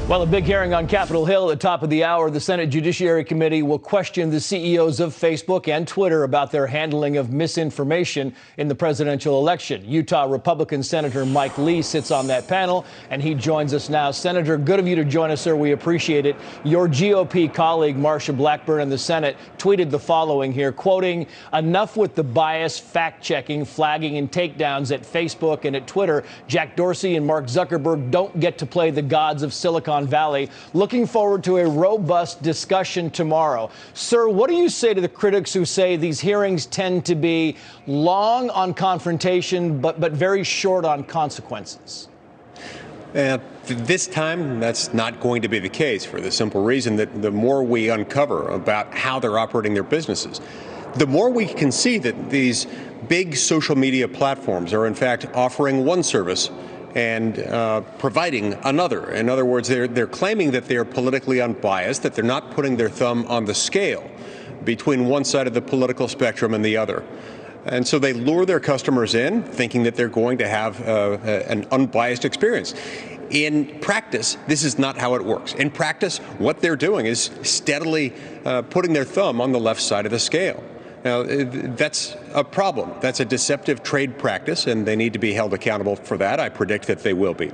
Well, a big hearing on Capitol Hill at the top of the hour. The Senate Judiciary Committee will question the CEOs of Facebook and Twitter about their handling of misinformation in the presidential election. Utah Republican Senator Mike Lee sits on that panel, and he joins us now. Senator, good of you to join us, sir. We appreciate it. Your GOP colleague, Marsha Blackburn, in the Senate tweeted the following here, quoting, "Enough with the bias, fact-checking, flagging, and takedowns at Facebook and at Twitter. Jack Dorsey and Mark Zuckerberg don't get to play the gods of Silicon Valley. Looking forward to a robust discussion tomorrow." Sir, what do you say to the critics who say these hearings tend to be long on confrontation, but very short on consequences? This time, that's not going to be the case, for the simple reason that the more we uncover about how they're operating their businesses, the more we can see that these big social media platforms are in fact offering one service and providing another. In other words, they're claiming that they're politically unbiased, that they're not putting their thumb on the scale between one side of the political spectrum and the other. And so they lure their customers in, thinking that they're going to have an unbiased experience. In practice, this is not how it works. In practice, what they're doing is steadily putting their thumb on the left side of the scale. Now, that's a problem. That's a deceptive trade practice, and they need to be held accountable for that. I predict that they will be.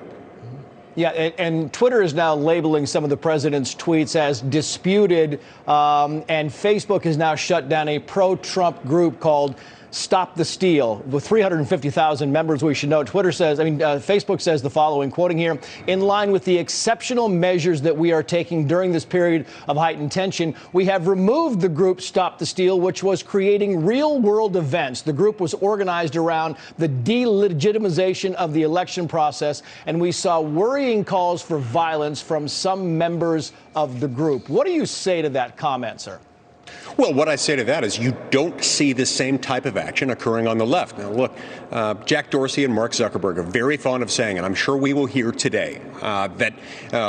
Yeah, and Twitter is now labeling some of the president's tweets as disputed, and Facebook has now shut down a pro-Trump group called Stop the Steal. With 350,000 members, we should know. Facebook says the following, quoting here, "In line with the exceptional measures that we are taking during this period of heightened tension, we have removed the group Stop the Steal, which was creating real-world events. The group was organized around the delegitimization of the election process, and we saw worrying calls for violence from some members of the group." What do you say to that comment, sir? Well, what I say to that is you don't see the same type of action occurring on the left. Now, look, Jack Dorsey and Mark Zuckerberg are very fond of saying, and I'm sure we will hear today, that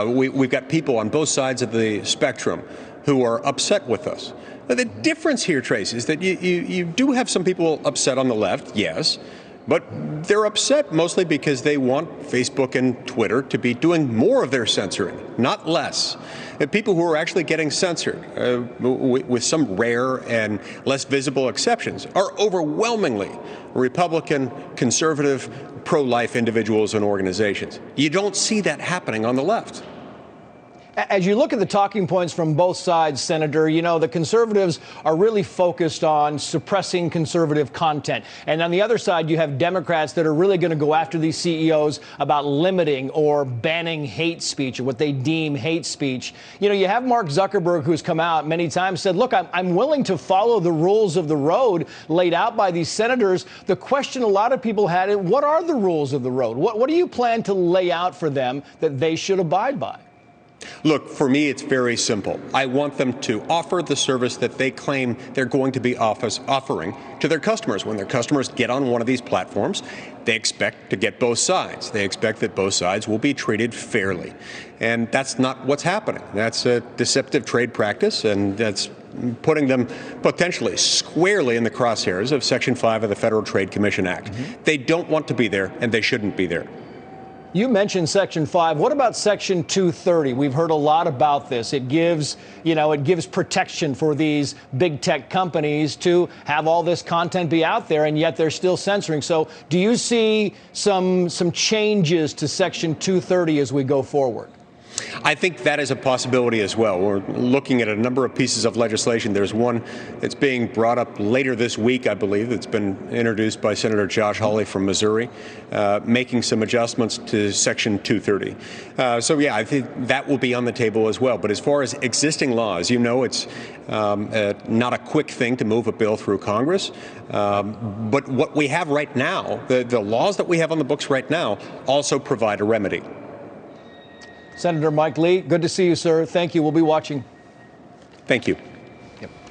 we've got people on both sides of the spectrum who are upset with us. Now, the difference here, Trace, is that you do have some people upset on the left, yes, but they're upset mostly because they want Facebook and Twitter to be doing more of their censoring, not less. And people who are actually getting censored, with some rare and less visible exceptions, are overwhelmingly Republican, conservative, pro-life individuals and organizations. You don't see that happening on the left. As you look at the talking points from both sides, Senator, you know, the conservatives are really focused on suppressing conservative content. And on the other side, you have Democrats that are really going to go after these CEOs about limiting or banning hate speech, or what they deem hate speech. You know, you have Mark Zuckerberg, who's come out many times, said, look, I'm willing to follow the rules of the road laid out by these senators. The question a lot of people had is, what are the rules of the road? What do you plan to lay out for them that they should abide by? Look, for me, it's very simple. I want them to offer the service that they claim they're going to be offering to their customers. When their customers get on one of these platforms, they expect to get both sides. They expect that both sides will be treated fairly. And that's not what's happening. That's a deceptive trade practice, and that's putting them potentially squarely in the crosshairs of Section 5 of the Federal Trade Commission Act. They don't want to be there, and they shouldn't be there. You mentioned Section 5. What about Section 230? We've heard a lot about this. It gives protection for these big tech companies to have all this content be out there, and yet they're still censoring. So do you see some changes to Section 230 as we go forward? I think that is a possibility as well. We're looking at a number of pieces of legislation. There's one that's being brought up later this week, I believe, that's been introduced by Senator Josh Hawley from Missouri, making some adjustments to Section 230. So, yeah, I think that will be on the table as well. But as far as existing laws, you know, it's not a quick thing to move a bill through Congress. But what we have right now, the laws that we have on the books right now, also provide a remedy. Senator Mike Lee, good to see you, sir. Thank you. We'll be watching. Thank you.